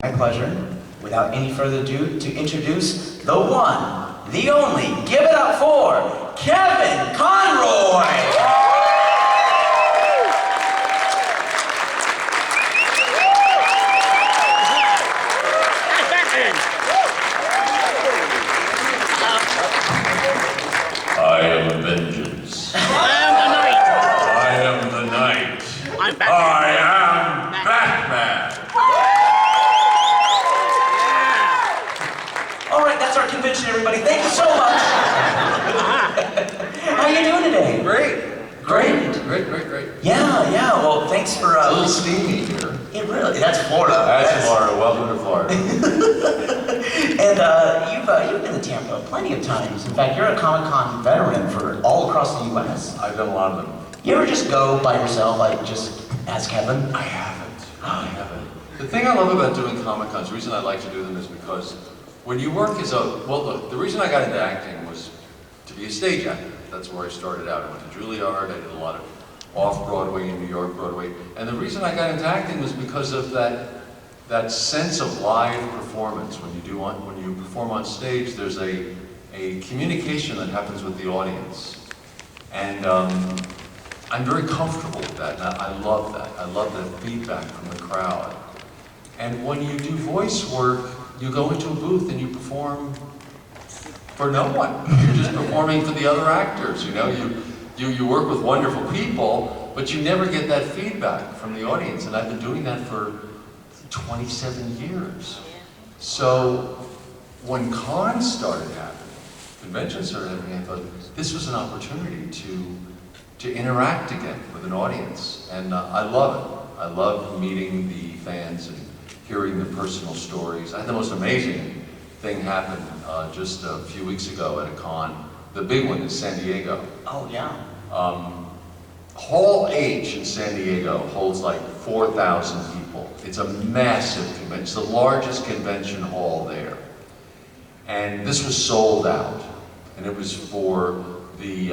My pleasure. Without any further ado, to introduce the one, the only, give it up for Kevin Conroy! I am vengeance. I am the knight. I am the knight. I'm Batman. I am Batman. All right, that's our convention, everybody. Thank you so much. How are you doing today? Great. Great. Great. Yeah. Well, thanks for. It's a little steamy here. It really. That's Florida. That's Florida. Welcome to Florida. And you've been to Tampa plenty of times. In fact, you're a Comic-Con veteran for all across the U.S. I've done a lot of them. You ever just go by yourself, like just as Kevin? I haven't. The thing I love about doing Comic-Cons, the reason I like to do them is because when you work as a, well look, the reason I got into acting was to be a stage actor. That's where I started out. I went to Juilliard, I did a lot of off-Broadway in New York, Broadway. And the reason I got into acting was because of that sense of live performance. When you perform on stage, there's a communication that happens with the audience. And I'm very comfortable with that, and I love that. I love the feedback from the crowd. And when you do voice work, you go into a booth and you perform for no one. You're just performing for the other actors. You know, you work with wonderful people, but you never get that feedback from the audience. And I've been doing that for 27 years. So when cons started happening, conventions started happening, I thought this was an opportunity to interact again with an audience. And I love it. I love meeting the fans and hearing the personal stories. I had the most amazing thing happen just a few weeks ago at a con. The big one is San Diego. Oh, yeah. Hall H in San Diego holds like 4,000 people. It's a massive convention. It's the largest convention hall there. And this was sold out. And it was for the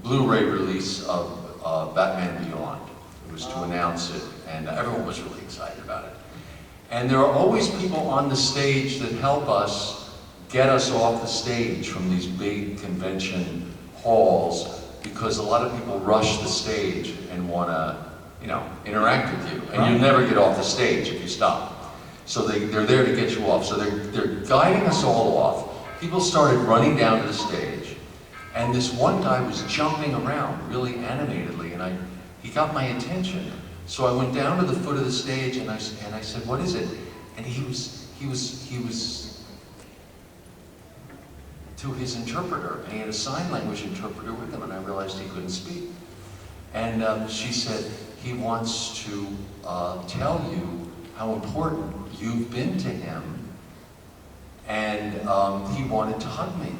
Blu-ray release of Batman Beyond. It was to announce it, and everyone was really excited about it. And there are always people on the stage that help us get us off the stage from these big convention halls, because a lot of people rush the stage and want to, interact with you, and you never get off the stage if you stop. So they're there to get you off. So they're guiding us all off. People started running down to the stage, and this one guy was jumping around really animatedly, and he got my attention. So I went down to the foot of the stage, and I said, "What is it?" And he was to his interpreter, and he had a sign language interpreter with him, and I realized he couldn't speak. And she said, he wants to tell you how important you've been to him, and he wanted to hug me.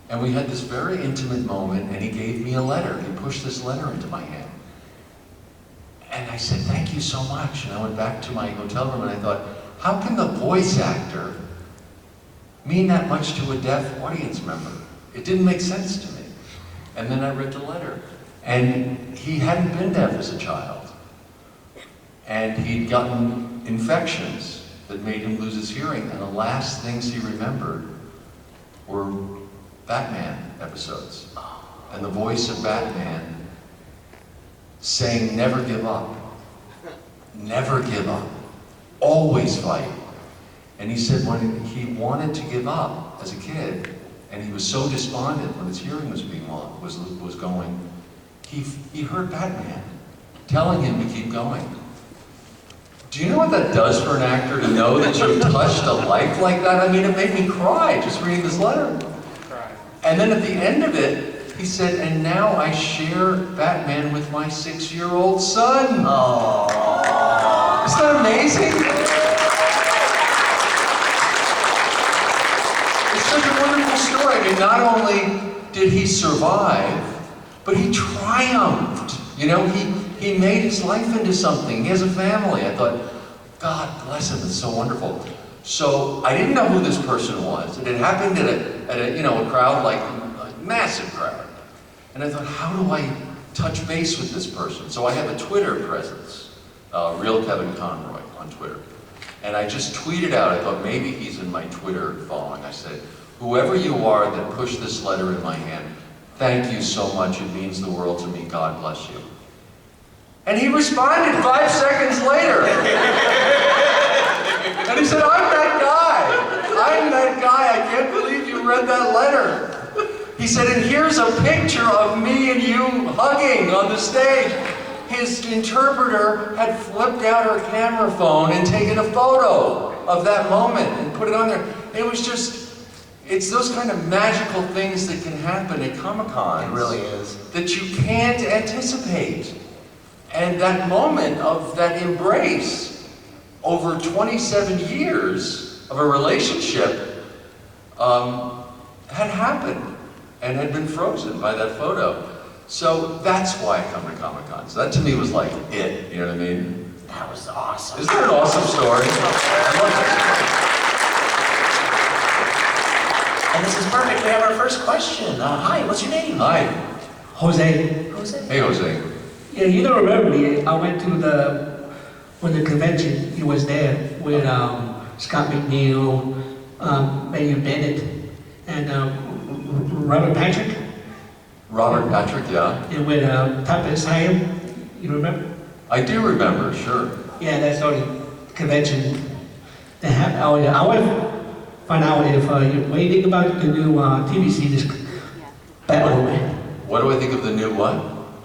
And we had this very intimate moment, and he gave me a letter. He pushed this letter into my hand. And I said, "Thank you so much." And I went back to my hotel room, and I thought, how can the voice actor mean that much to a deaf audience member? It didn't make sense to me. And then I read the letter. And he hadn't been deaf as a child. And he'd gotten infections that made him lose his hearing. And the last things he remembered were Batman episodes. And the voice of Batman saying, "Never give up. Never give up. Always fight." And he said when he wanted to give up as a kid, and he was so despondent when his hearing was going, he heard Batman telling him to keep going. Do you know what that does for an actor, to know that you've touched a life like that? I mean, it made me cry just reading this letter. And then at the end of it, he said, "And now I share Batman with my 6-year-old son." Oh. Isn't that amazing? It's such a wonderful story. I mean, not only did he survive, but he triumphed. You know, he made his life into something. He has a family. I thought, God bless him, it's so wonderful. So I didn't know who this person was. It had happened at a crowd, like a massive crowd. And I thought, how do I touch base with this person? So I have a Twitter presence, Real Kevin Conroy on Twitter. And I just tweeted out, I thought maybe he's in my Twitter following. I said, whoever you are that pushed this letter in my hand, thank you so much. It means the world to me. God bless you. And he responded 5 seconds later. And he said, I'm that guy. I'm that guy. I can't believe you read that letter. He said, and here's a picture of me and you hugging on the stage. His interpreter had flipped out her camera phone and taken a photo of that moment and put it on there. It was just, it's those kind of magical things that can happen at Comic-Con. It really is. That you can't anticipate. And that moment of that embrace over 27 years of a relationship had happened and had been frozen by that photo. So that's why I come to Comic-Con. So that to me was like it, you know what I mean? That was awesome. Isn't that an awesome story? I love that And this is perfect. We have our first question. Hi, what's your name? story. Hi. Jose. Jose. Hey, Jose. Yeah, you don't remember me. I went to when the convention, he was there with Scott McNeil, Mayor Bennett, and Robert Patrick. Robert Patrick, yeah. And with Tampa, you remember? I do remember, sure. Yeah, that's the only convention that happened. Oh, yeah. I want to find out if what do you think about the new TV series, Batwoman? What do I think of the new what?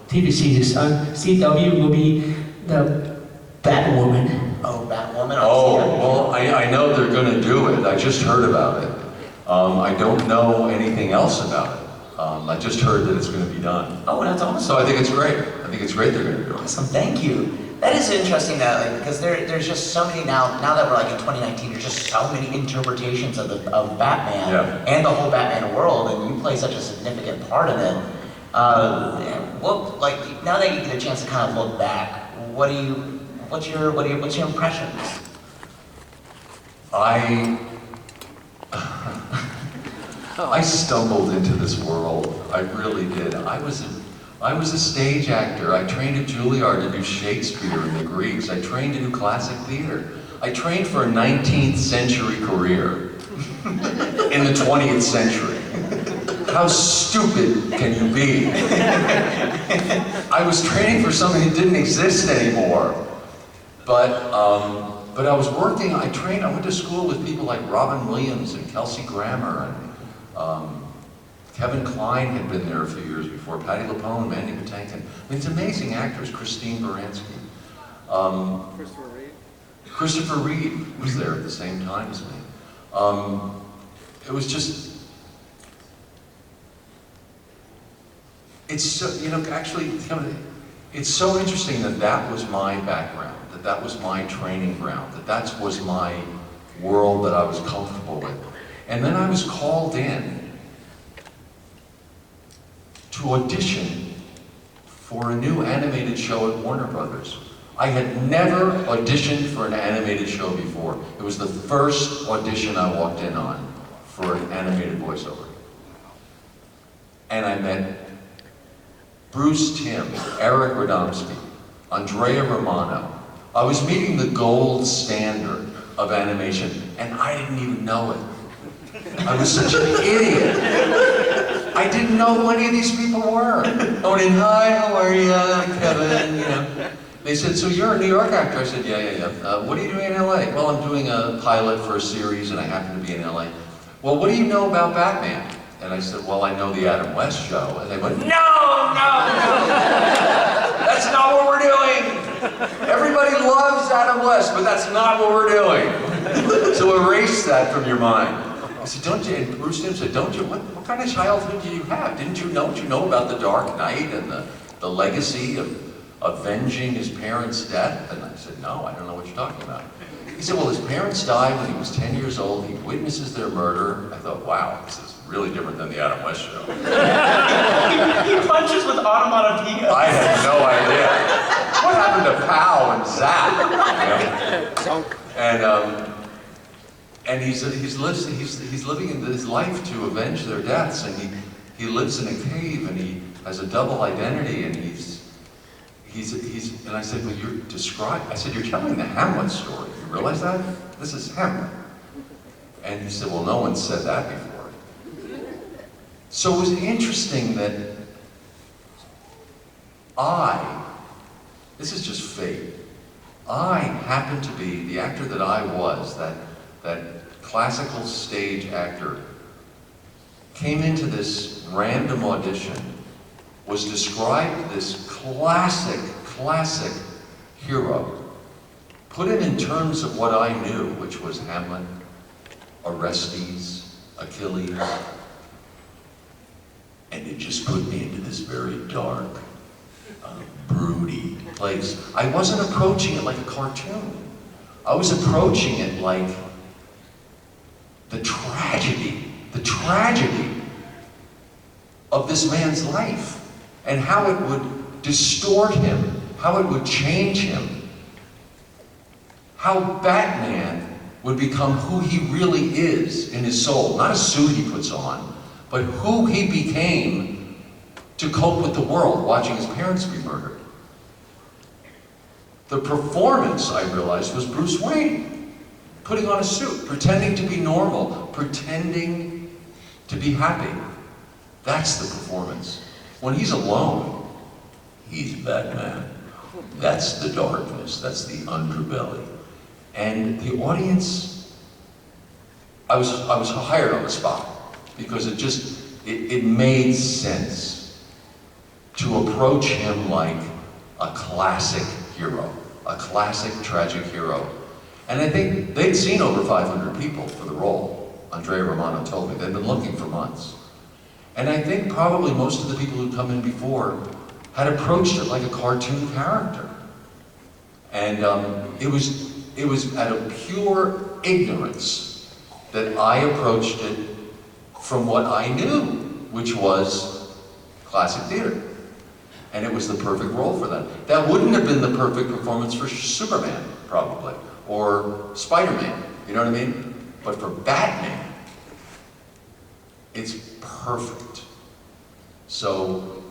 TV series on CW will be the Batwoman. Oh, Batwoman. Oh, well, I know they're going to do it. I just heard about it. I don't know anything else about it. I just heard that it's going to be done. Oh, that's awesome. So I think it's great. I think it's great they're going to do it. Awesome, thank you. That is interesting that, like, because there's just so many now that we're like in 2019, there's just so many interpretations of Batman and the whole Batman world, and you play such a significant part in it. Like now that you get a chance to kind of look back, what's your impressions? I stumbled into this world. I really did. I was a stage actor. I trained at Juilliard to do Shakespeare and the Greeks. I trained to do classic theater. I trained for a 19th century career in the 20th century. How stupid can you be? I was training for something that didn't exist anymore. But I was working, I went to school with people like Robin Williams and Kelsey Grammer, and Kevin Kline had been there a few years before, Patti LuPone, Mandy Patinkin. I mean, it's amazing actors, Christine Baranski. Christopher Reeve was there at the same time as me. It was just, it's so, actually, it's so interesting that was my background, that was my training ground, that was my world that I was comfortable with. And then I was called in to audition for a new animated show at Warner Brothers. I had never auditioned for an animated show before. It was the first audition I walked in on for an animated voiceover. And I met Bruce Timm, Eric Radomski, Andrea Romano. I was meeting the gold standard of animation, and I didn't even know it. I was such an idiot. I didn't know who any of these people were. I went in, hi, how are you, Kevin, They said, so you're a New York actor? I said, yeah. What are you doing in LA? Well, I'm doing a pilot for a series, and I happen to be in LA. Well, what do you know about Batman? And I said, well, I know the Adam West show. And they went, no! That's not what we're doing! Everybody loves Adam West, but that's not what we're doing. So erase that from your mind. I said, and Bruce Timm said, what kind of childhood do you have? Don't you know about the Dark Knight and the legacy of avenging his parents' death? And I said, no, I don't know what you're talking about. He said, well, his parents died when he was 10 years old. He witnesses their murder. I thought, wow, this is really different than the Adam West show. He punches with onomatopoeia. I had no idea. What happened to Pow and Zap? And he's living in his life to avenge their deaths, and he lives in a cave, and he has a double identity, and he and I said, well, I said, you're telling the Hamlet story. You realize that? This is Hamlet. And he said, well, no one said that before. So it was interesting that this is just fate. I happened to be, the actor that I was, that classical stage actor, came into this random audition, was described this classic hero, put him in terms of what I knew, which was Hamlet, Orestes, Achilles, and it just put me into this very dark, broody place. I wasn't approaching it like a cartoon. I was approaching it like the tragedy of this man's life, and how it would distort him, how it would change him, how Batman would become who he really is in his soul, not a suit he puts on, but who he became to cope with the world, watching his parents be murdered. The performance, I realized, was Bruce Wayne, putting on a suit, pretending to be normal, pretending to be happy. That's the performance. When he's alone, he's Batman. That's the darkness, that's the underbelly. And the audience, I was hired on the spot, because it made sense to approach him like a classic hero, a classic tragic hero. And I think they'd seen over 500 people for the role. Andrea Romano told me they'd been looking for months. And I think probably most of the people who'd come in before had approached it like a cartoon character. And it was out of pure ignorance that I approached it from what I knew, which was classic theater. And it was the perfect role for that. That wouldn't have been the perfect performance for Superman, probably, or Spider-Man, you know what I mean? But for Batman, it's perfect. So,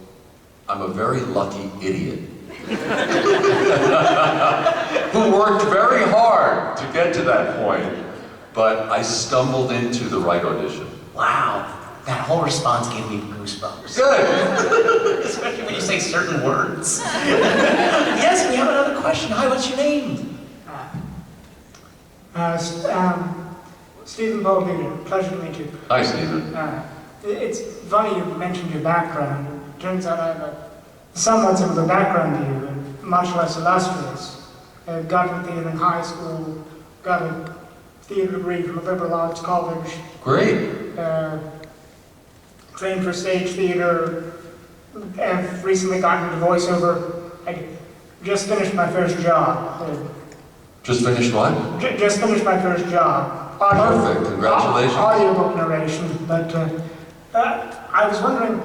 I'm a very lucky idiot who worked very hard to get to that point, but I stumbled into the right audition. Wow, that whole response gave me goosebumps. Good! Especially when you say certain words. Yes, we have another question. Hi, what's your name? Stephen Baldino, pleasure to meet you. Hi, Stephen. It's funny you mentioned your background. It turns out I have a somewhat similar background to you, and much less illustrious. I got into theater in high school, got a theater degree from a liberal arts college. Great. Trained for stage theater. I've recently gotten into voiceover. I just finished my first job. Just finished what? Just finished my first job. Perfect, congratulations. Audiobook narration, but I was wondering,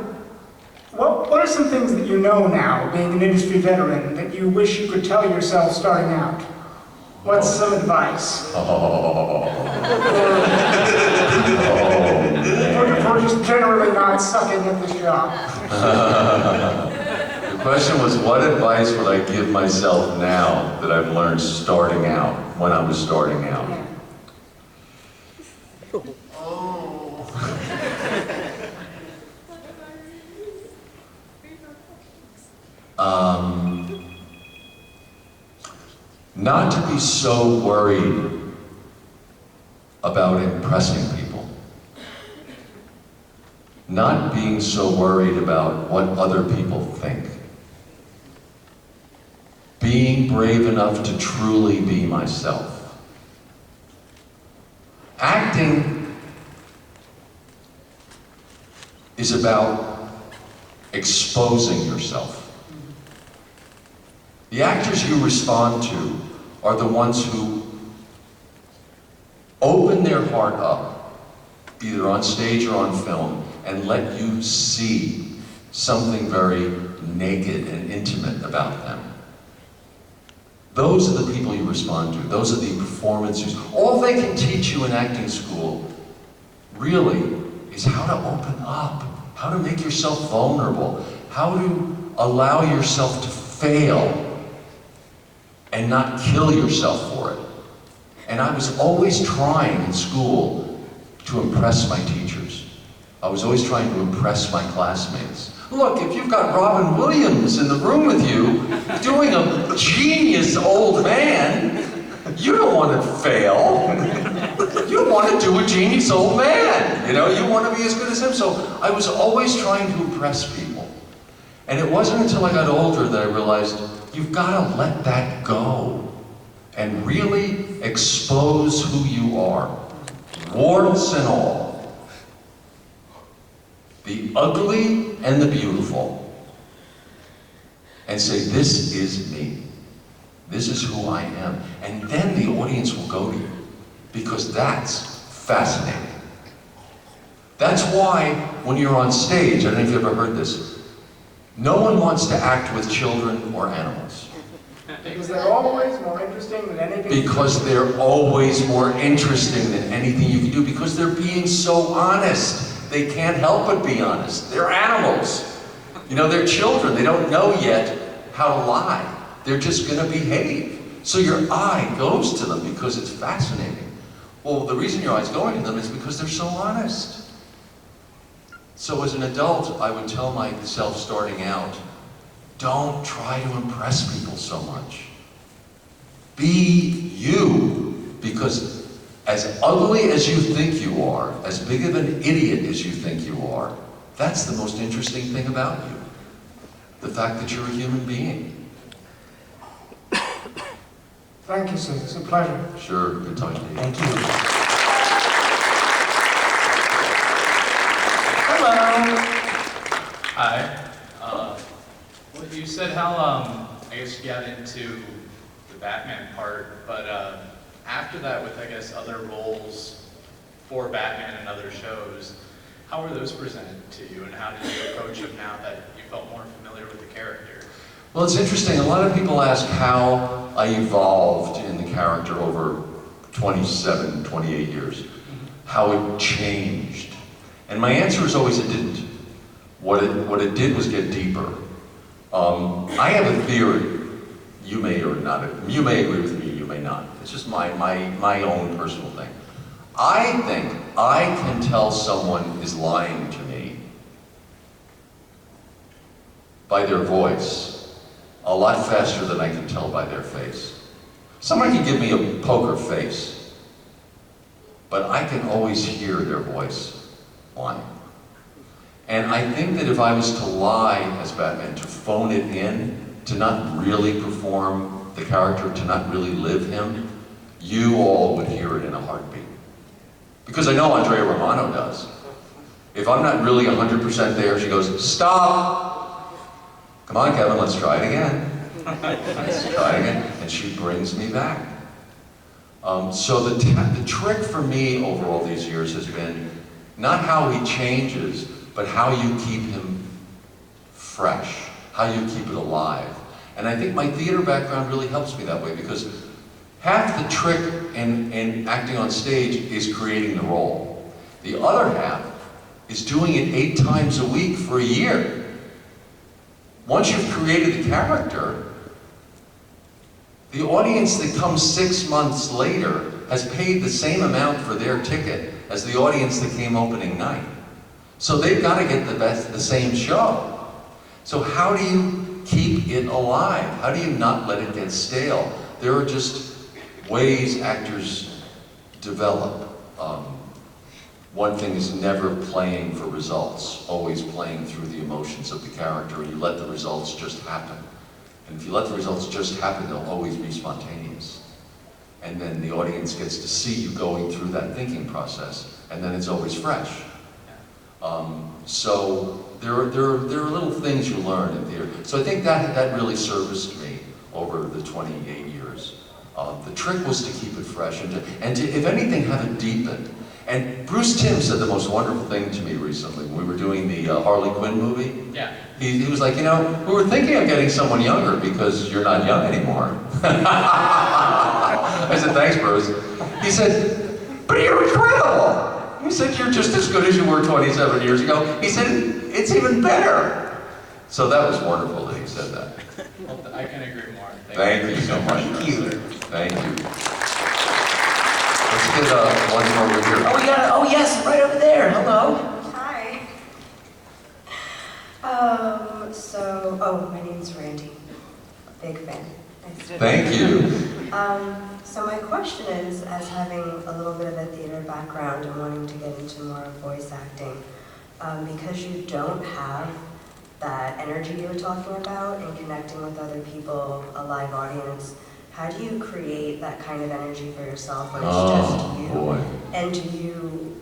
what are some things that you know now, being an industry veteran, that you wish you could tell yourself starting out? What's some advice? For just generally not sucking at this job. The question was, what advice would I give myself now that I've learned starting out, when I was starting out? Yeah. Not to be so worried about impressing people. Not being so worried about what other people think. Being brave enough to truly be myself. Acting is about exposing yourself. The actors you respond to are the ones who open their heart up, either on stage or on film, and let you see something very naked and intimate about them. Those are the people you respond to. Those are the performances. All they can teach you in acting school, really, is how to open up, how to make yourself vulnerable, how to allow yourself to fail and not kill yourself for it. And I was always trying in school to impress my teachers. I was always trying to impress my classmates. Look, if you've got Robin Williams in the room with you, doing a genius old man, you don't want to fail. You want to do a genius old man. You know, you want to be as good as him. So I was always trying to impress people. And it wasn't until I got older that I realized, you've got to let that go and really expose who you are, warts and all. The ugly and the beautiful. And say, this is me. This is who I am. And then the audience will go to you. Because that's fascinating. That's why when you're on stage, I don't know if you've ever heard this, no one wants to act with children or animals. Because they're always more interesting than anything. Because they're always more interesting than anything you can do. Because they're being so honest. They can't help but be honest. They're animals. You know, they're children. They don't know yet how to lie. They're just going to behave. So your eye goes to them because it's fascinating. Well, the reason your eye's going to them is because they're so honest. So as an adult, I would tell myself starting out, don't try to impress people so much. Be you, because as ugly as you think you are, as big of an idiot as you think you are, that's the most interesting thing about you. The fact that you're a human being. Thank you, sir. It's a pleasure. Sure, good talking to you. Thank you. Hello. Hi. Well, you said how, I guess you got into the Batman part, but after that with, I guess, other roles for Batman and other shows, how were those presented to you, and how did you approach them now that you felt more familiar with the character? Well, it's interesting. A lot of people ask how I evolved in the character over 27, 28 years, how it changed. And my answer is always it didn't. What it did was get deeper. I have a theory. You may or not. You may agree with me. You may not. It's just my own personal thing. I think I can tell someone is lying to me by their voice a lot faster than I can tell by their face. Someone can give me a poker face, but I can always hear their voice lying. And I think that if I was to lie as Batman, to phone it in, to not really perform the character, to not really live him, you all would hear it in a heartbeat. Because I know Andrea Romano does. If I'm not really 100% there, she goes, stop! Come on, Kevin, let's try it again. Let's try it again. And she brings me back. So the trick for me over all these years has been not how he changes, but how you keep him fresh, how you keep it alive. And I think my theater background really helps me that way, because half the trick in acting on stage is creating the role. The other half is doing it 8 times a week for a year. Once you've created the character, the audience that comes 6 months later has paid the same amount for their ticket as the audience that came opening night. So they've got to get the same show. So how do you keep it alive? How do you not let it get stale? There are just ways actors develop. One thing is never playing for results, always playing through the emotions of the character, and you let the results just happen. And if you let the results just happen, they'll always be spontaneous. And then the audience gets to see you going through that thinking process, and then it's always fresh. So there are little things you learn in theater. So I think that really serviced me over the 28 years. The trick was to keep it fresh and to, if anything, have it deepened. And Bruce Timm said the most wonderful thing to me recently when we were doing the Harley Quinn movie. Yeah. He was like, you know, we were thinking of getting someone younger because you're not young anymore. I said, thanks, Bruce. He said, but you're incredible. He said, you're just as good as you were 27 years ago. He said, it's even better. So that was wonderful that he said that. Well, I can agree more. Thank you so much. Thank you. Thank you. Let's get one more over here. Oh, we got it. Oh, yes, right over there. Hello. Hi. My name's Randy. Big fan. Nice to Thank you. So my question is, as having a little bit of a theater background and wanting to get into more of voice acting, because you don't have that energy you were talking about and connecting with other people, a live audience, how do you create that kind of energy for yourself when it's just you? Boy. And do you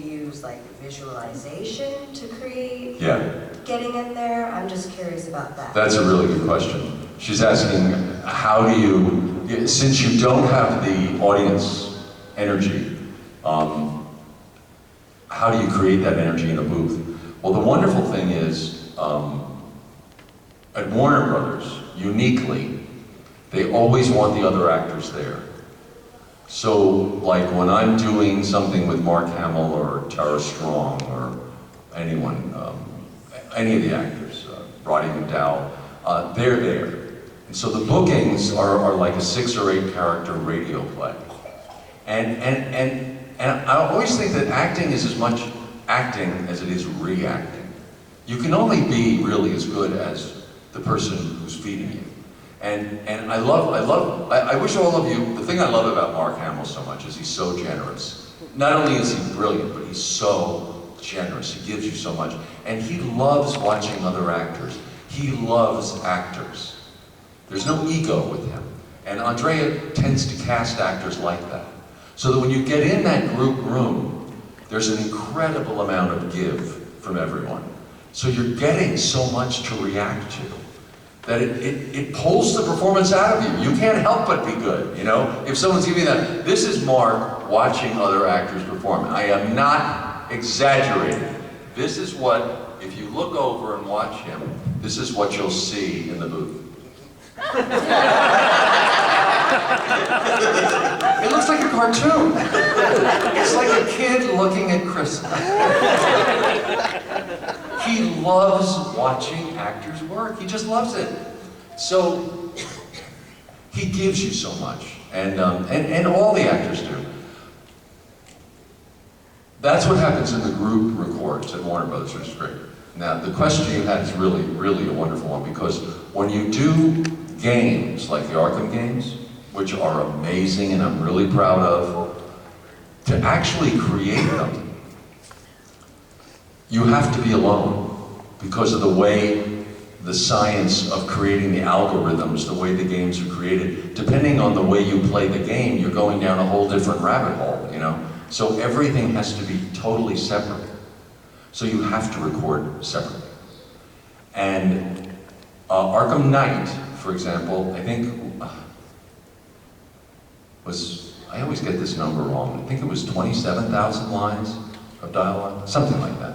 use like visualization to create getting in there? I'm just curious about that. That's a really good question. She's asking, how do you, since you don't have the audience energy, how do you create that energy in a booth? Well, the wonderful thing is, at Warner Brothers, uniquely, they always want the other actors there. So, like when I'm doing something with Mark Hamill or Tara Strong or anyone, any of the actors, Roddy McDowell, they're there. And so the bookings are like a 6 or 8 character radio play. And I always think that acting is as much acting as it is reacting. You can only be really as good as the person who's feeding you. And I wish all of you, the thing I love about Mark Hamill so much is he's so generous. Not only is he brilliant, but he's so generous. He gives you so much. And he loves watching other actors. He loves actors. There's no ego with him. And Andrea tends to cast actors like that. So that when you get in that group room, there's an incredible amount of give from everyone. So you're getting so much to react to that it pulls the performance out of you. You can't help but be good, you know? If someone's giving that, this is Mark watching other actors perform. I am not exaggerating. This is what, if you look over and watch him, this is what you'll see in the booth. It looks like a cartoon. It's like a kid looking at Christmas. He loves watching actors work. He just loves it. So he gives you so much, and all the actors do. That's what happens in the group records at Warner Brothers, which is great. Now, the question you had is really, really a wonderful one, because when you do games like the Arkham games, which are amazing and I'm really proud of, to actually create them, you have to be alone because of the way the science of creating the algorithms, the way the games are created. Depending on the way you play the game, you're going down a whole different rabbit hole, you know? So everything has to be totally separate. So you have to record separately. And Arkham Knight, for example, I think I always get this number wrong. I think it was 27,000 lines of dialogue, something like that.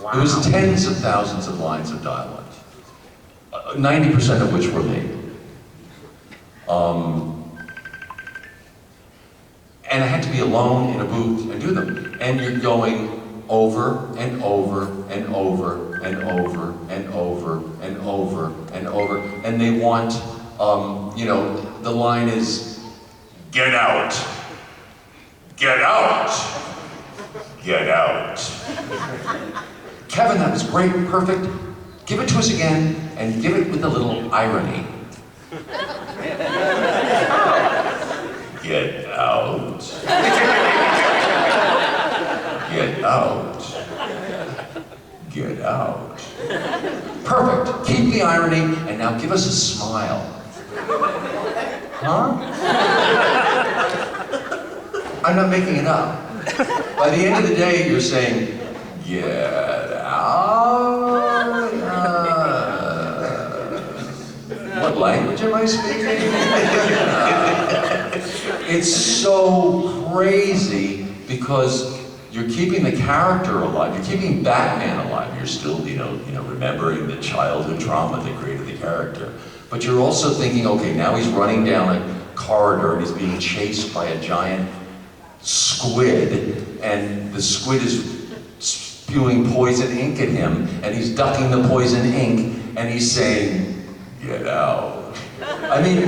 Wow. It was tens of thousands of lines of dialogue, 90% of which were me. And I had to be alone in a booth and do them. And you're going over and over and over and over and over and over and over. And they want, you know, the line is, get out, get out, get out. Kevin, that was great, perfect. Give it to us again, and give it with a little irony. Get out. Get out. Get out. Perfect. Keep the irony, and now give us a smile. Huh? I'm not making it up. By the end of the day, you're saying, get out. What language am I speaking? It's so crazy because you're keeping the character alive. You're keeping Batman alive. You're still, you know, remembering the childhood trauma that created the character. But you're also thinking, okay, now he's running down a corridor and he's being chased by a giant squid, and the squid is spewing poison ink at him, and he's ducking the poison ink, and he's saying, "Get out." I mean,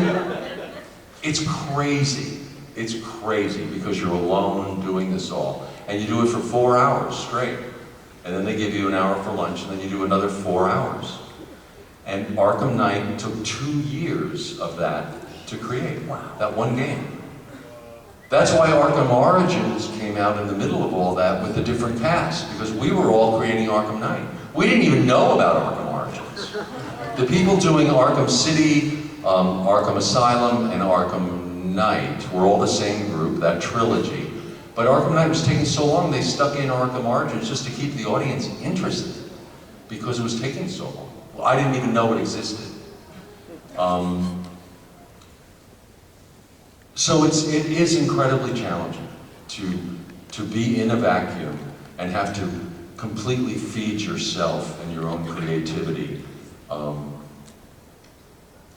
it's crazy. It's crazy because you're alone doing this all, and you do it for 4 hours straight. And then they give you an hour for lunch, and then you do another 4 hours. And Arkham Knight took 2 years of that to create, that one game. That's why Arkham Origins came out in the middle of all that with a different cast, because we were all creating Arkham Knight. We didn't even know about Arkham Origins. The people doing Arkham City, Arkham Asylum, and Arkham Knight were all the same group, that trilogy. But Arkham Knight was taking so long, they stuck in Arkham Origins just to keep the audience interested, because it was taking so long. Well, I didn't even know it existed. So it is incredibly challenging to be in a vacuum and have to completely feed yourself and your own creativity,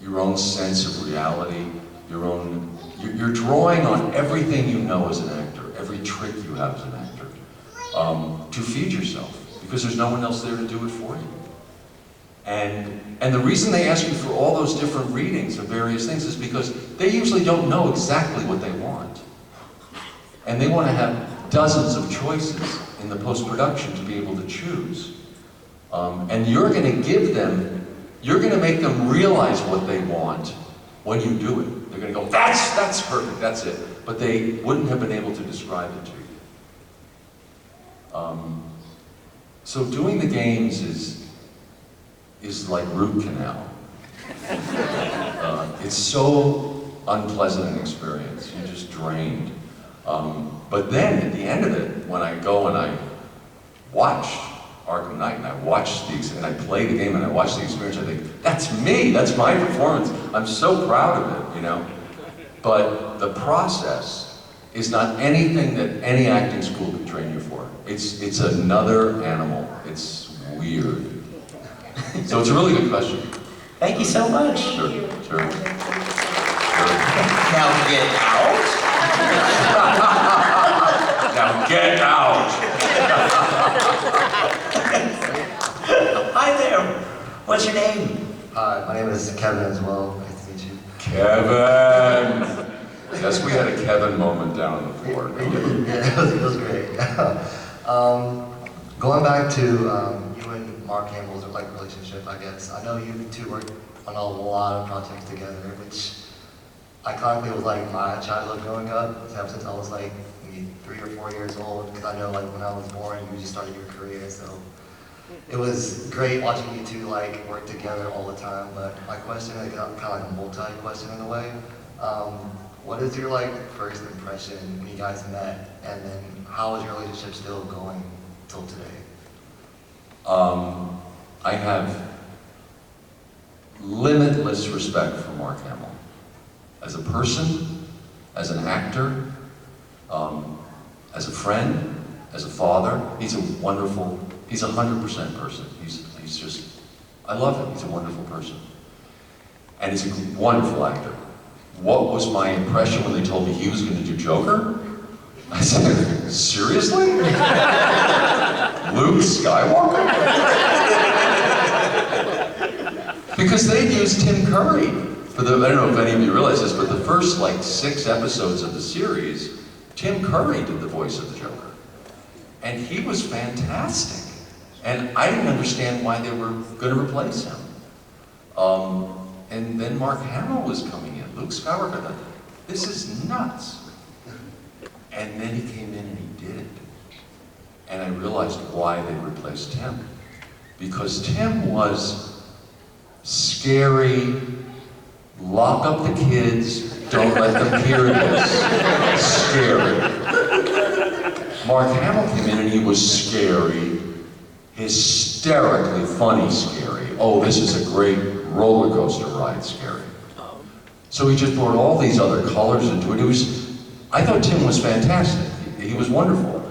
your own sense of reality, you're drawing on everything you know as an actor, every trick you have as an actor, to feed yourself, because there's no one else there to do it for you. And the reason they ask you for all those different readings of various things is because they usually don't know exactly what they want. And they want to have dozens of choices in the post-production to be able to choose. And you're going to give them, you're going to make them realize what they want when you do it. They're going to go, that's perfect, that's it. But they wouldn't have been able to describe it to you. So doing the games is like root canal. It's so unpleasant an experience. You're just drained. But then at the end of it, when I go and I watch Arkham Knight and I watch and I play the game and I watch the experience, I think, that's me, that's my performance. I'm so proud of it, you know? But the process is not anything that any acting school could train you for. It's another animal. It's weird. So it's a really good question. Thank you so much. Sure. Now get out. Now get out. Hi there. What's your name? Hi, my name is Kevin as well. Nice to meet you. Kevin. Yes, we had a Kevin moment down on the floor. Yeah, it was great. Going back to you and Mark Hamill's relationship, I guess. I know you two worked on a lot of projects together, which iconically was like my childhood growing up, ever since I was like maybe 3 or 4 years old, because I know like when I was born, you just started your career, so it was great watching you two like work together all the time. But my question is kind of like a multi-question in a way. What is your like first impression when you guys met, and then how is your relationship still going till today? I have limitless respect for Mark Hamill. As a person, as an actor, as a friend, as a father, he's a 100% person. He's just, I love him, he's a wonderful person. And he's a wonderful actor. What was my impression when they told me he was going to do Joker? I said, seriously? Luke Skywalker? Because they used Tim Curry for I don't know if any of you realize this, but the first like 6 episodes of the series, Tim Curry did the voice of the Joker. And he was fantastic. And I didn't understand why they were going to replace him. And then Mark Hamill was coming in. Luke Skywalker, I thought, this is nuts. And then he came in and he did it. And I realized why they replaced Tim. Because Tim was scary, lock up the kids, don't let them hear this. Scary. Mark Hamill came in and he was scary, hysterically funny scary. Oh, this is a great roller coaster ride scary. So he just brought all these other colors into it. I thought Tim was fantastic. He was wonderful.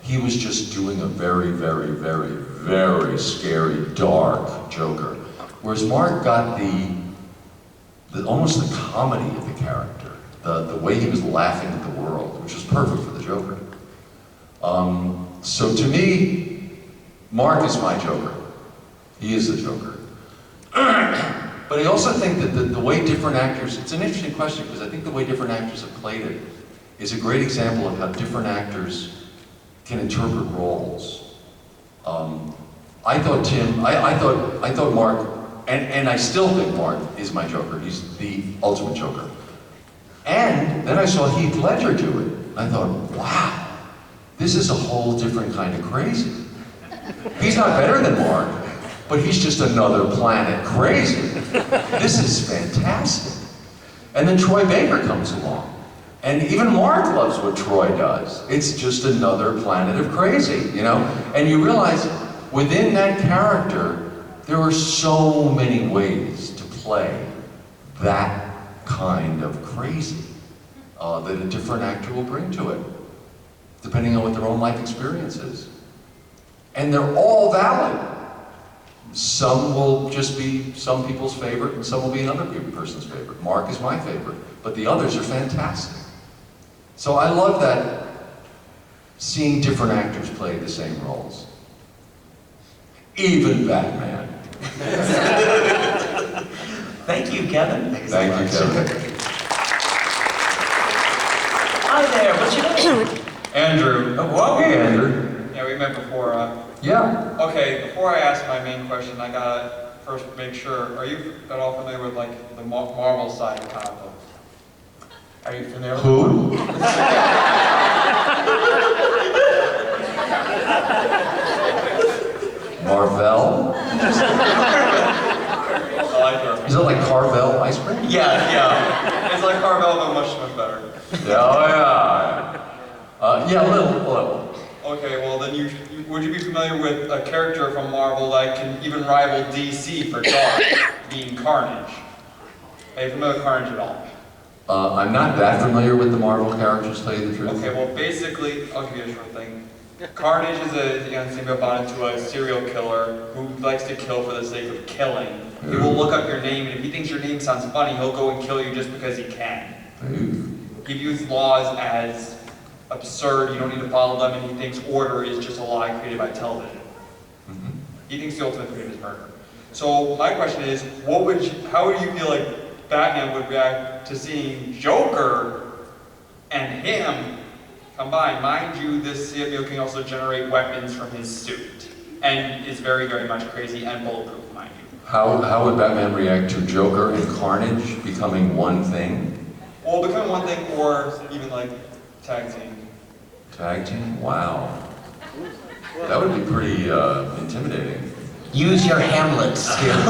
He was just doing a very, very, very, very scary, dark Joker. Whereas Mark got almost the comedy of the character, the way he was laughing at the world, which was perfect for the Joker. So to me, Mark is my Joker. He is the Joker. But I also think that the way different actors, it's an interesting question because I think the way different actors have played it is a great example of how different actors can interpret roles. I thought Mark, and I still think Mark is my Joker. He's the ultimate Joker. And then I saw Heath Ledger do it. I thought, wow, this is a whole different kind of crazy. He's not better than Mark, but he's just another planet crazy. This is fantastic. And then Troy Baker comes along. And even Mark loves what Troy does. It's just another planet of crazy, you know? And you realize within that character, there are so many ways to play that kind of crazy that a different actor will bring to it, depending on what their own life experience is. And they're all valid. Some will just be some people's favorite, and some will be another person's favorite. Mark is my favorite, but the others are fantastic. So I love that, seeing different actors play the same roles. Even Batman. Thank you, Kevin. Thank you, Kevin. Hi there, what's your name? Andrew. Oh, whoa, hey, Andrew. Yeah, we met before. Yeah. Okay, before I ask my main question, I gotta first make sure, are you at all familiar with like the Marvel side of comic books? Are you familiar with Who? Marvel? I like her. Is it like Carvel ice cream? Yeah, yeah. It's like Carvel, but much better. Yeah, oh yeah. Yeah, a little. Okay, well then would you be familiar with a character from Marvel that can even rival DC for dark, being Carnage? Are you familiar with Carnage at all? I'm not that familiar with the Marvel characters, to tell you the truth. Okay, well basically, I'll give you a short thing. Carnage is a symbiote into a serial killer who likes to kill for the sake of killing. He will look up your name, and if he thinks your name sounds funny, he'll go and kill you just because he can. He views laws as absurd, you don't need to follow them, and he thinks order is just a lie created by television. He thinks the ultimate freedom is murder. So my question is, how would you feel like Batman would react to seeing Joker and him combined? Mind you, this symbiote can also generate weapons from his suit, and is very, very much crazy and bulletproof, mind you. How would Batman react to Joker and Carnage becoming one thing? Well, become one thing, or even like tag team. Tag team? Wow. That would be pretty intimidating. Use your Hamlet skills.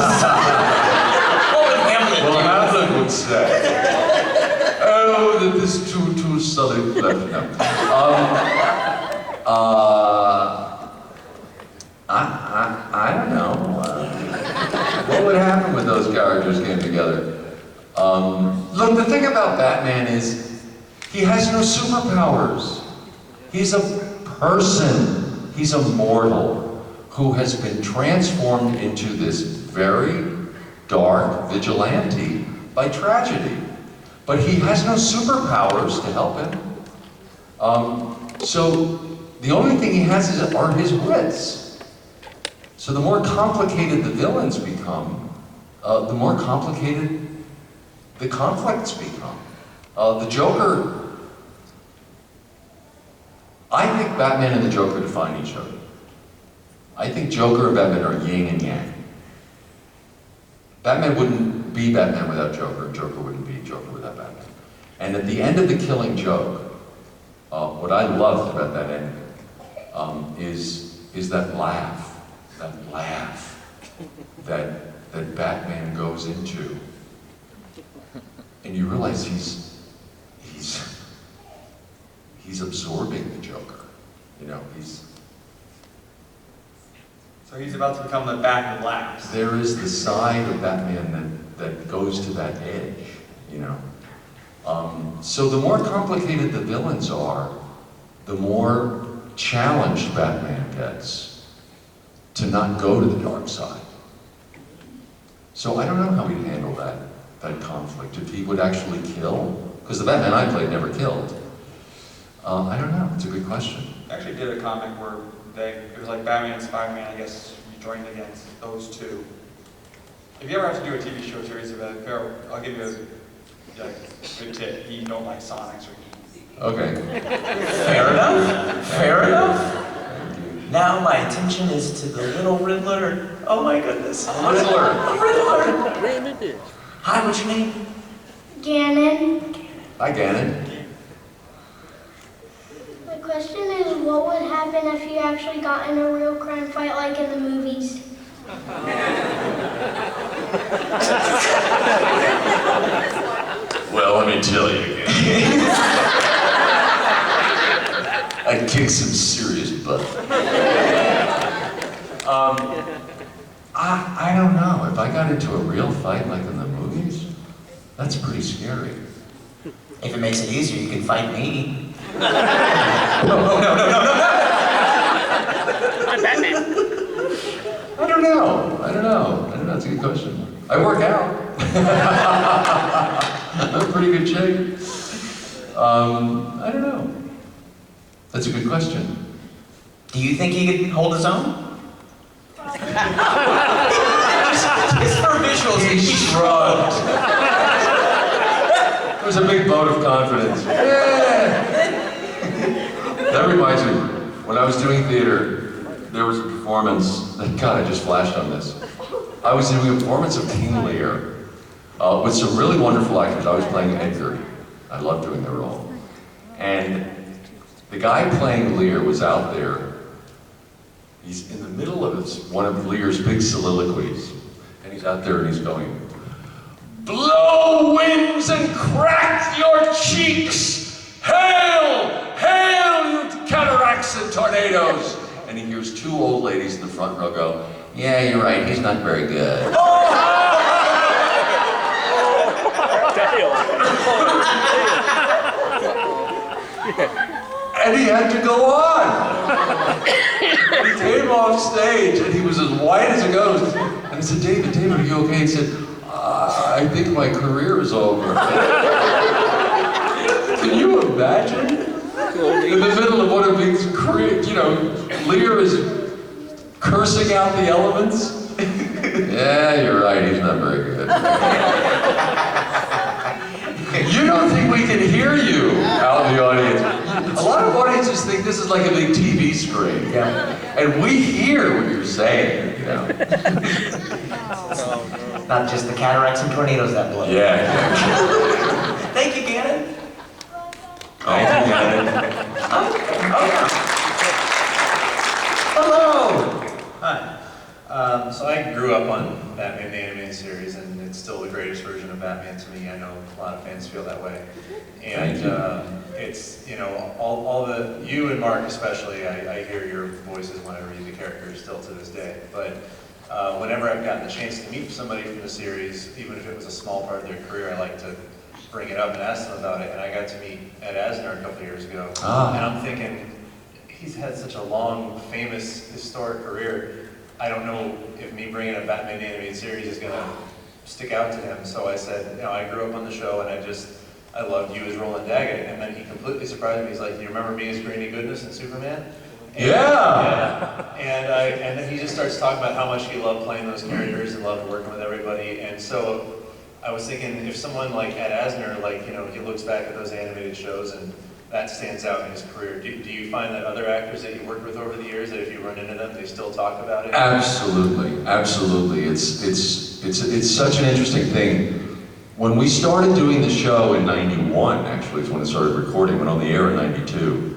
What would Hamlet do? Well, Hamlet would say, oh, that this too southern left. No. I don't know. What would happen when those characters came together? Look, the thing about Batman is he has no superpowers. He's a person. He's a mortal who has been transformed into this very dark vigilante by tragedy. But he has no superpowers to help him. So the only thing he has are his wits. So the more complicated the villains become, the more complicated the conflicts become. The Joker, I think Batman and the Joker define each other. I think Joker and Batman are yin and yang. Batman wouldn't be Batman without Joker, and Joker wouldn't be Joker without Batman. And at the end of The Killing Joke, what I loved about that ending is that laugh that Batman goes into. And you realize he's absorbing the Joker. You know, So he's about to become the Batman laughs. there is the side of Batman that goes to that edge, you know. So the more complicated the villains are, the more challenged Batman gets to not go to the dark side. So I don't know how he'd handle that conflict, if he would actually kill, because the Batman I played never killed. I don't know, it's a good question. I actually did a comic where it was like Batman and Spider-Man, I guess you joined against those two. If you ever have to do a TV show series of it, I'll give you a good tip. You don't like Sonics or E's. Okay. Fair enough. Fair enough. Now my attention is to the little Riddler. Oh my goodness. Riddler. Riddler. Hi, what's your name? Gannon. Hi, Gannon. My question is, what would happen if you actually got in a real crime fight like in the movies? Well, let me tell you again. I'd kick some serious butt. I don't know. If I got into a real fight like in the movies, that's pretty scary. If it makes it easier, you can fight me. No. I'm Batman. I don't know. It's a good question. I work out. I'm in pretty good shape. I don't know. That's a good question. Do you think he could hold his own? just for visuals, He shrugged. It was a big vote of confidence. Yeah. That reminds me, when I was doing theater, there was a performance that kind of just flashed on this. I was doing a performance of King Lear with some really wonderful actors. I was playing Edgar. I loved doing the role. And the guy playing Lear was out there. He's in the middle of one of Lear's big soliloquies. And he's out there and he's going, "Blow winds and crack your cheeks! Hail! Hail, cataracts and tornadoes!" And he hears two old ladies in the front row go, "Yeah, you're right, he's not very good." And he had to go on. He came off stage and he was as white as a ghost. And I said, David, are you okay? He said, I think my career is over. Can you imagine? In the middle of one of these, Lear is cursing out the elements. Yeah, you're right, he's not very good. You don't think we can hear you out in the audience. A lot of audiences think this is like a big TV screen. Yeah. And we hear what you're saying, Not just the cataracts and tornadoes that blow. Yeah. Thank you, Gannon. Thank you, Gannon. Hello. Hi. So I grew up on Batman the Animated Series, and it's still the greatest version of Batman to me. I know a lot of fans feel that way. And it's, all the, you and Mark especially, I hear your voices whenever you do the characters still to this day. But whenever I've gotten the chance to meet somebody from the series, even if it was a small part of their career, I like to bring it up and ask them about it. And I got to meet Ed Asner a couple of years ago. And I'm thinking, he's had such a long, famous, historic career. I don't know if me bringing a Batman animated series is going to stick out to him. So I said, I grew up on the show and I loved you as Roland Daggett. And then he completely surprised me. He's like, "Do you remember me as Granny Goodness in Superman?" And, and then he just starts talking about how much he loved playing those characters and loved working with everybody. And so I was thinking, if someone like Ed Asner, he looks back at those animated shows and that stands out in his career. Do you find that other actors that you worked with over the years, that if you run into them, they still talk about it? Absolutely. It's such an interesting thing. When we started doing the show in '91, actually, is when it started recording, went on the air in '92.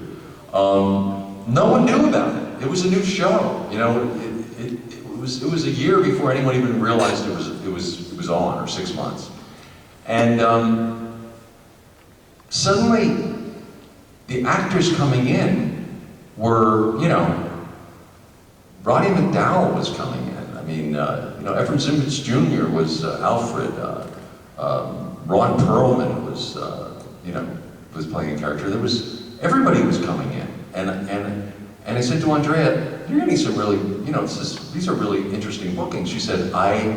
No one knew about it. It was a new show. It was a year before anyone even realized it was on, or 6 months. And suddenly, the actors coming in were, Roddy McDowall was coming in. I mean, Efrem Zimbalist Jr. was Alfred. Ron Perlman was, was playing a character. Everybody was coming in. And I said to Andrea, "You're getting some really, these are really interesting bookings." She said, "I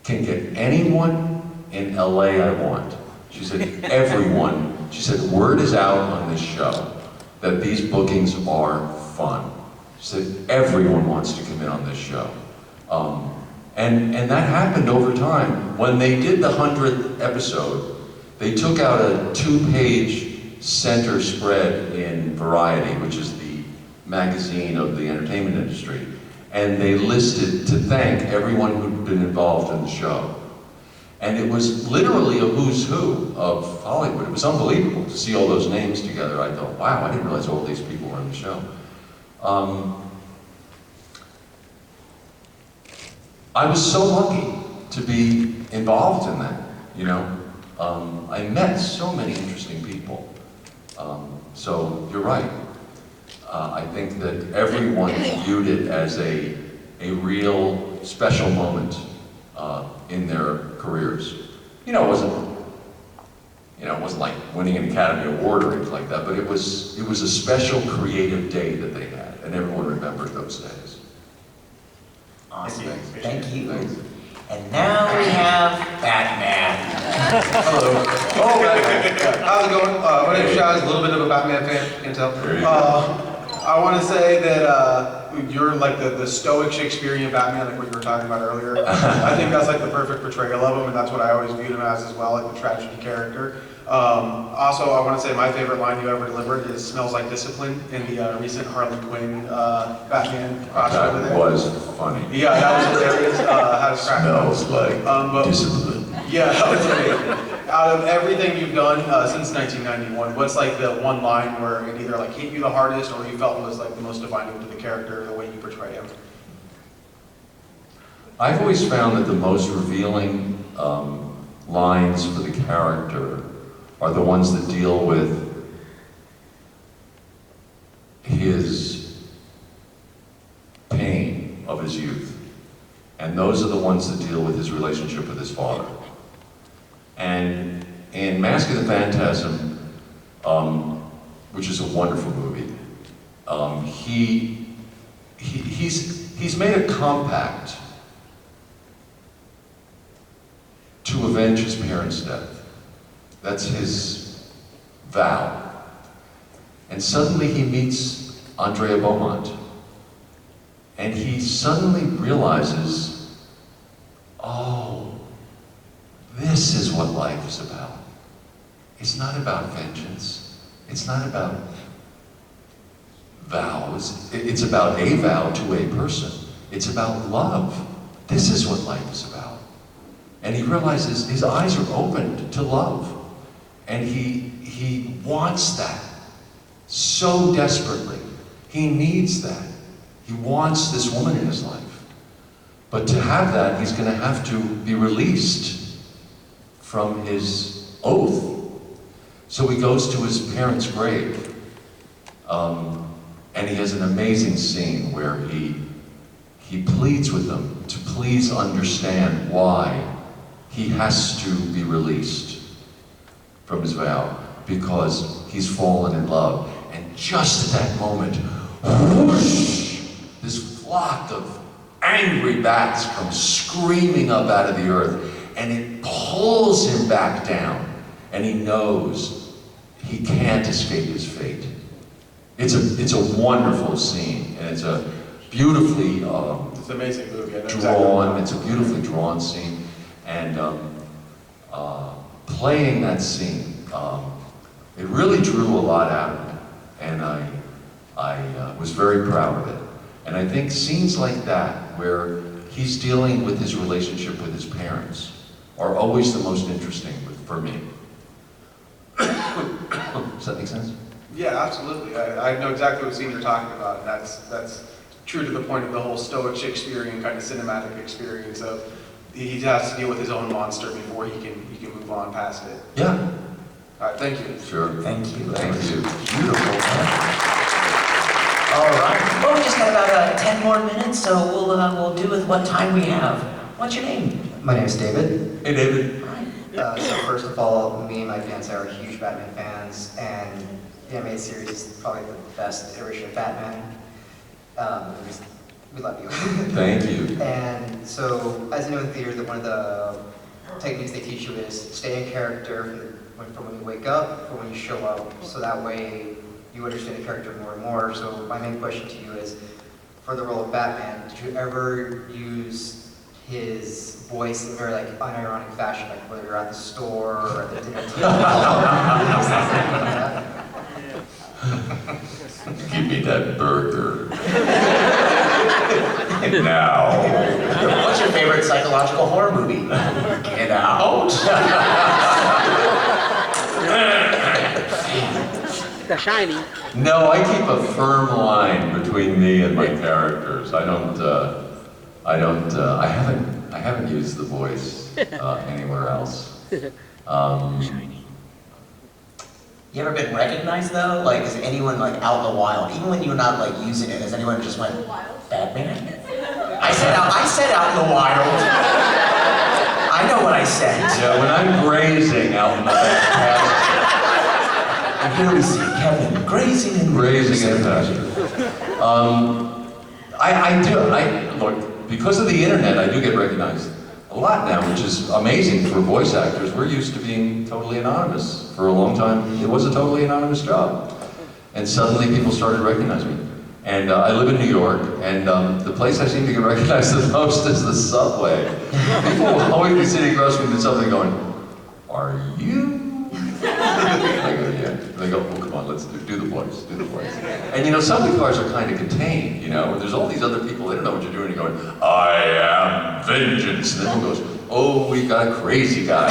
can get anyone in LA I want." She said, "Everyone." She said, "Word is out on this show that these bookings are fun. She said, everyone wants to come in on this show. And that happened over time. When they did the 100th episode, they took out a 2-page center spread in Variety, which is the magazine of the entertainment industry, and they listed to thank everyone who'd been involved in the show. And it was literally a who's who of Hollywood. It was unbelievable to see all those names together. I thought, wow, I didn't realize all these people were in the show. I was so lucky to be involved in that, you know. I met so many interesting people. So you're right. I think that everyone viewed it as a real special moment in their careers. You know, it wasn't like winning an Academy Award or anything like that, but it was a special creative day that they had, and everyone remembered those days. Awesome. Thank you. And now we have Batman. Hello. Oh, Batman. Yeah. How's it going? My name's Shaz, a little bit of a Batman fan, you can tell. I want to say that you're like the stoic Shakespearean Batman, like what you were talking about earlier. I think that's like the perfect portrayal of him, and that's what I always viewed him as well, like the tragedy character. Also, I want to say my favorite line you ever delivered is "Smells like discipline" in the recent Harley Quinn Batman crossover. That was funny. Yeah, that was hilarious. How to crack Smells like discipline. Yeah, that was amazing. Out of everything you've done since 1991, what's like the one line where it either like hit you the hardest or you felt was like the most defining to the character, the way you portray him? I've always found that the most revealing lines for the character are the ones that deal with his pain of his youth. And those are the ones that deal with his relationship with his father. And in Mask of the Phantasm, which is a wonderful movie, he's made a compact to avenge his parents' death. That's his vow. And suddenly he meets Andrea Beaumont. And he suddenly realizes, oh, this is what life is about. It's not about vengeance. It's not about vows. It's about a vow to a person. It's about love. This is what life is about. And he realizes his eyes are opened to love. And he wants that so desperately. He needs that. He wants this woman in his life. But to have that, he's going to have to be released from his oath. So he goes to his parents' grave. And he has an amazing scene where he pleads with them to please understand why he has to be released from his vow, because he's fallen in love. And just at that moment, whoosh, this flock of angry bats comes screaming up out of the earth, and it pulls him back down, and he knows he can't escape his fate. It's a wonderful scene, and it's a beautifully it's an amazing movie. drawn. It's a beautifully drawn scene, and playing that scene, it really drew a lot out of me, and I was very proud of it. And I think scenes like that, where he's dealing with his relationship with his parents, are always the most interesting for me. Does that make sense? Yeah, absolutely. I know exactly what scene you're talking about, and that's true to the point of the whole stoic Shakespearean kind of cinematic experience of he has to deal with his own monster before he can move on past it. Yeah. All right, thank you. Sure. Thank you. Thank you. Beautiful. All right. Well, we just got about 10 more minutes, so we'll do with what time we have. What's your name? My name is David. Hey, David. So first of all, me and my fiance are huge Batman fans, and the animated series is probably the best iteration of Batman. We love you. Thank you. And so, as you know in theater, that one of the techniques they teach you is stay in character from when you wake up or when you show up, so that way you understand the character more and more. So my main question to you is, for the role of Batman, did you ever use his voice in a very like unironic fashion, like whether you're at the store or at the dinner table? Give me that burger. Now. What's your favorite psychological horror movie? Get Out. The Shining. No, I keep a firm line between me and my characters. I haven't used the voice anywhere else. You ever been recognized though? Like, is anyone like out in the wild? Even when you're not like using it, has anyone just went, Batman? I said out in the wild. I know what I said. Yeah, when I'm grazing out in the back And here we see Kevin grazing in the pasture. Look, because of the internet, I do get recognized a lot now, which is amazing for voice actors. We're used to being totally anonymous. For a long time, it was a totally anonymous job. And suddenly people started recognizing me. And I live in New York, and the place I seem to get recognized the most is the subway. People will always be sitting across from me in the subway going, are you? I go, yeah. They go, well, come on, let's do the voice, do the voice. And you know, some of the cars are kind of contained, you know. There's all these other people, they don't know what you're doing. You're going, I am vengeance. And everyone goes, oh, we got a crazy guy.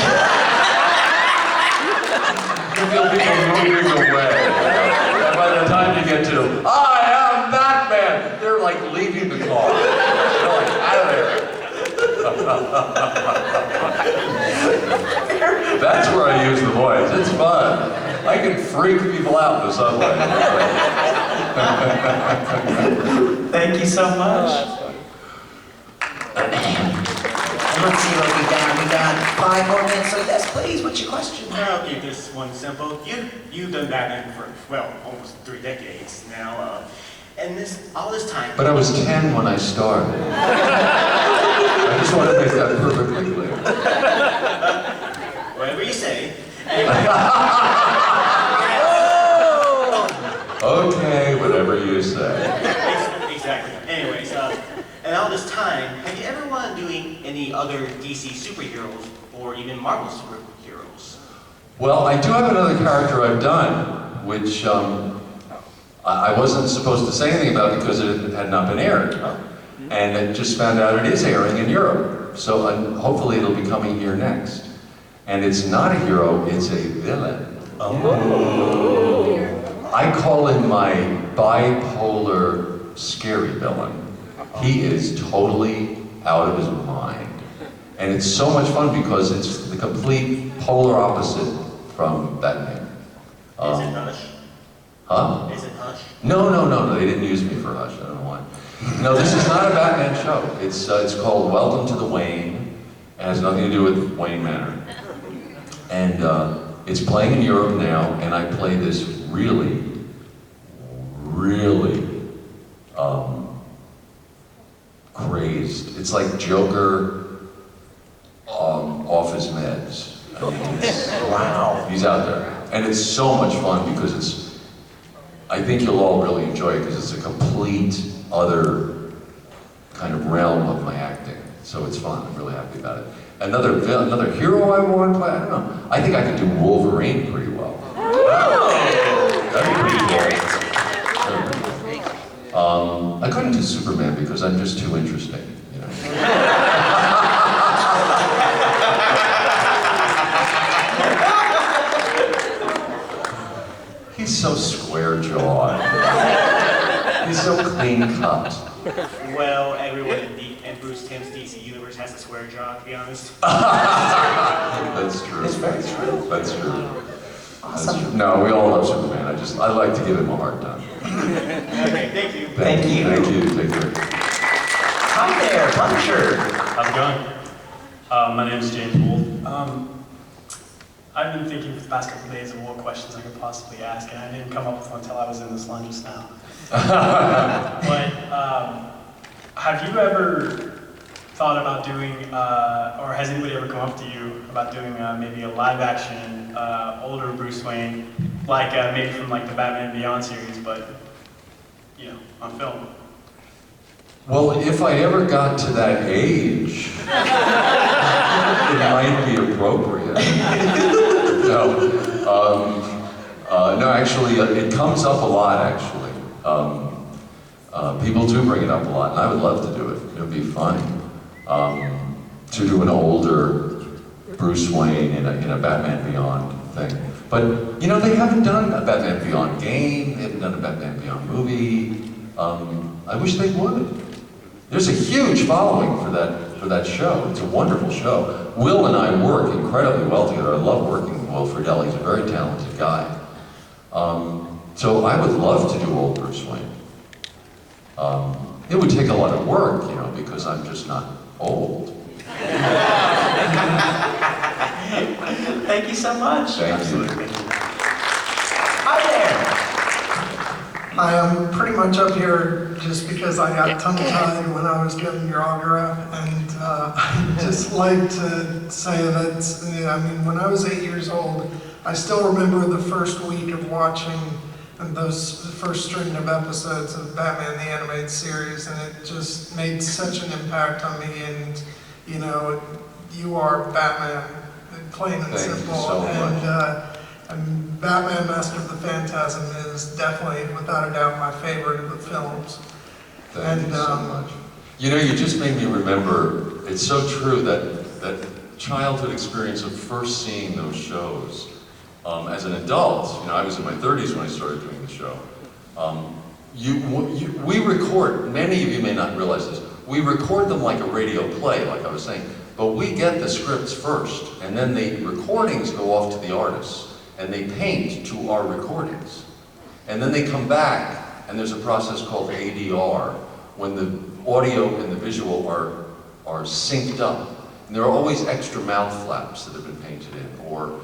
You feel people moving away. And by the time you get to, I am Batman, they're like leaving the car. They're like, out of there. That's where I use the voice. It's fun. I can freak people out in the subway. Thank you so much. And let's see what we got. We got 5 more minutes. So yes, please, what's your question? I'll keep this one simple. You've done Batman for, well, almost 3 decades now. And all this time... But I was 10 when I started. I just want to make that perfectly clear. Whatever you say. Okay, whatever you say. Exactly. Anyways, and all this time, have you ever wanted doing any other DC superheroes or even Marvel superheroes? Well, I do have another character I've done, which I wasn't supposed to say anything about because it had not been aired. And I just found out it is airing in Europe. So hopefully it'll be coming here next. And it's not a hero, it's a villain. Oh. I call him my bipolar scary villain. He is totally out of his mind. And it's so much fun because it's the complete polar opposite from Batman. Is it Hush? Huh? Is it Hush? No, they didn't use me for Hush, I don't know why. No, this is not a Batman show. It's called Welcome to the Wayne. It has nothing to do with Wayne Manor. And it's playing in Europe now, and I play this really crazed. It's like Joker off his meds. I mean, wow. He's out there. And it's so much fun because I think you'll all really enjoy it because it's a complete other kind of realm of my acting. So it's fun, I'm really happy about it. Another hero I want to play, I don't know. I think I could do Wolverine pretty well. That'd be pretty cool. I couldn't do Superman because I'm just too interesting, you know. He's so square-jawed. He's so clean-cut. Well, everyone in Bruce Timm's DC universe has a swear jaw, to be honest. That's true. It's very true. That's true. Awesome. That's true. No, we all love Superman. I like to give him a hard time. Okay, thank you. Thank you. Thank you. Take care. Hi there, Punisher. How's it going? My name is James Wool. I've been thinking for the past couple of days of what questions I could possibly ask, and I didn't come up with one until I was in this lunch just now. But have you ever thought about doing, or has anybody ever come up to you about doing maybe a live-action older Bruce Wayne like maybe from like the Batman Beyond series, but you know, on film. Well, if I ever got to that age, it might be appropriate. No, actually, it comes up a lot, actually. People do bring it up a lot, and I would love to do it. It would be fun to do an older Bruce Wayne in a Batman Beyond thing. But, you know, they haven't done a Batman Beyond game, they haven't done a Batman Beyond movie. I wish they would. There's a huge following for that show. It's a wonderful show. Will and I work incredibly well together. I love working with Will Friedle. He's a very talented guy. So I would love to do old Bruce Wayne. It would take a lot of work, you know, because I'm just not old. Thank you so much. Thank you. Hi there. Hi, I'm pretty much up here just because I got tongue-tied when I was getting your autograph, and I'd just like to say that, I mean, when I was 8 years old, I still remember the first week of watching those first string of episodes of Batman the Animated Series, and it just made such an impact on me, and, you know, you are Batman, plain and Thank simple. you so much. And Batman Master of the Phantasm is definitely, without a doubt, my favorite of the films. Thank you so much. You know, you just made me remember, it's so true that childhood experience of first seeing those shows. As an adult, you know, I was in my 30s when I started doing the show. We record, many of you may not realize this, we record them like a radio play, like I was saying, but we get the scripts first, and then the recordings go off to the artists, and they paint to our recordings. And then they come back, and there's a process called ADR, when the audio and the visual are synced up. And there are always extra mouth flaps that have been painted in, or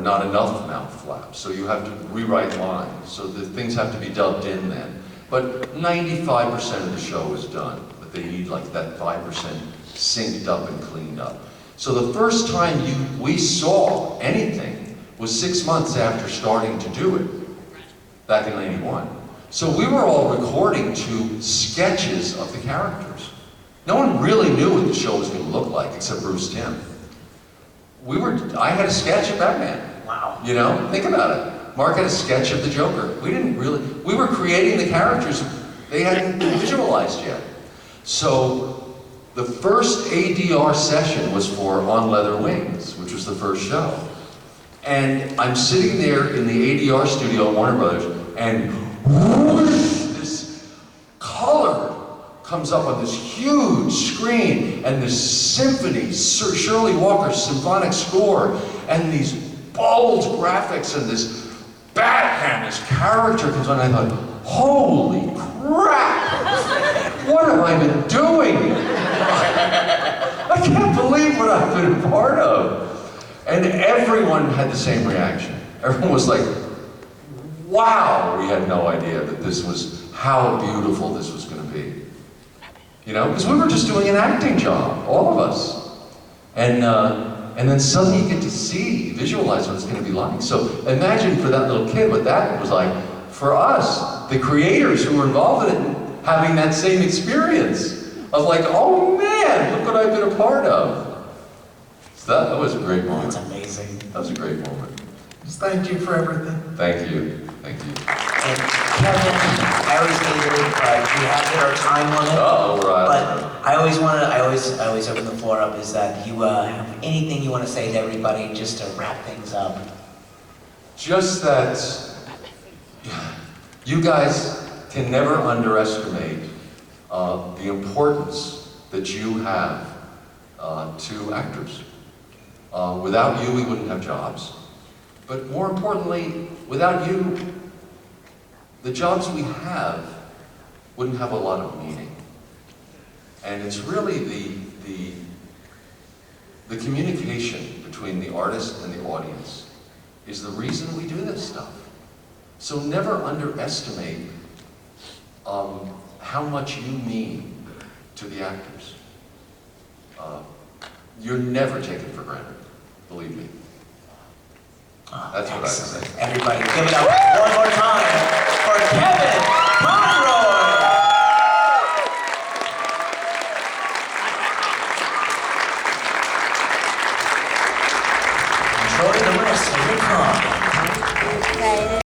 not enough mouth flaps. So you have to rewrite lines, so the things have to be dubbed in then. But 95% of the show is done, but they need like that 5% synced up and cleaned up. So the first time we saw anything was 6 months after starting to do it, back in '91. So we were all recording to sketches of the characters. No one really knew what the show was going to look like, except Bruce Timm. I had a sketch of Batman. Wow. You know, think about it. Mark had a sketch of the Joker. We were creating the characters they hadn't been visualized yet. So the first ADR session was for On Leather Wings, which was the first show. And I'm sitting there in the ADR studio at Warner Brothers, and whoosh, this color comes up on this huge screen, and this symphony, Sir Shirley Walker's symphonic score, and these bold graphics, and this Batman, this character comes on, and I thought, holy crap! What have I been doing? I can't believe what I've been a part of. And everyone had the same reaction. Everyone was like, wow, we had no idea that this was, how beautiful this was going to be. You know, because we were just doing an acting job, all of us. And then suddenly you get to see, visualize what it's going to be like. So imagine for that little kid what that was like. For us, the creators who were involved in it, having that same experience of like, oh man, look what I've been a part of. So that was a great moment. That's amazing. That was a great moment. Just thank you for everything. Thank you. Thank you. And Kevin, I always hated it, but we have hit our time limit. Oh, right. But I always open the floor up, is that you have anything you want to say to everybody just to wrap things up? Just that you guys can never underestimate the importance that you have to actors. Without you, we wouldn't have jobs. But more importantly, without you, the jobs we have wouldn't have a lot of meaning. And it's really the communication between the artist and the audience is the reason we do this stuff. So never underestimate how much you mean to the actors. You're never taken for granted, believe me. That's what I say. Everybody, give it up one more time for Kevin Conroy. Enjoy the rest of your con. Excited.